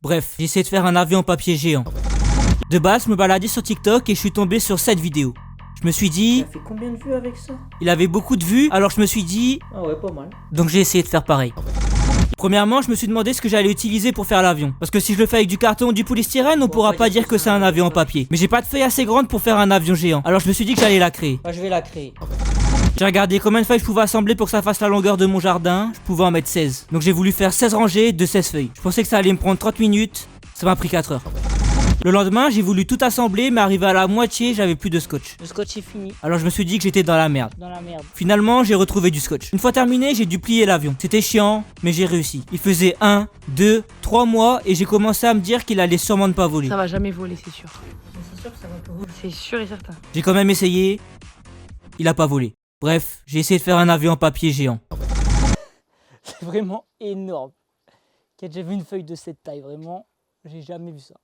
Bref, j'ai essayé de faire un avion en papier géant. De base, je me baladais sur TikTok et je suis tombé sur cette vidéo. Je me suis dit... Il a fait combien de vues avec ça? Il avait beaucoup de vues, alors je me suis dit... Ah ouais, pas mal. Donc j'ai essayé de faire pareil. Premièrement, je me suis demandé ce que j'allais utiliser pour faire l'avion. Parce que si je le fais avec du carton ou du polystyrène, on pourra pas dire que c'est un avion en papier. Mais j'ai pas de feuille assez grande pour faire un avion géant. Alors je me suis dit que j'allais la créer. Ah, je vais la créer. J'ai regardé combien de feuilles je pouvais assembler pour que ça fasse la longueur de mon jardin. Je pouvais en mettre 16. Donc j'ai voulu faire 16 rangées de 16 feuilles. Je pensais que ça allait me prendre 30 minutes. Ça m'a pris 4 heures. Le lendemain, j'ai voulu tout assembler, mais arrivé à la moitié, j'avais plus de scotch. Le scotch est fini. Alors je me suis dit que j'étais dans la merde. Dans la merde. Finalement, j'ai retrouvé du scotch. Une fois terminé, j'ai dû plier l'avion. C'était chiant, mais j'ai réussi. Il faisait 1, 2, 3 mois et j'ai commencé à me dire qu'il allait sûrement ne pas voler. Ça va jamais voler, c'est sûr. C'est sûr que ça va pas voler. C'est sûr et certain. J'ai quand même essayé. Il a pas volé. Bref, j'ai essayé de faire un avion en papier géant. C'est vraiment énorme. J'ai déjà vu une feuille de cette taille, vraiment. J'ai jamais vu ça.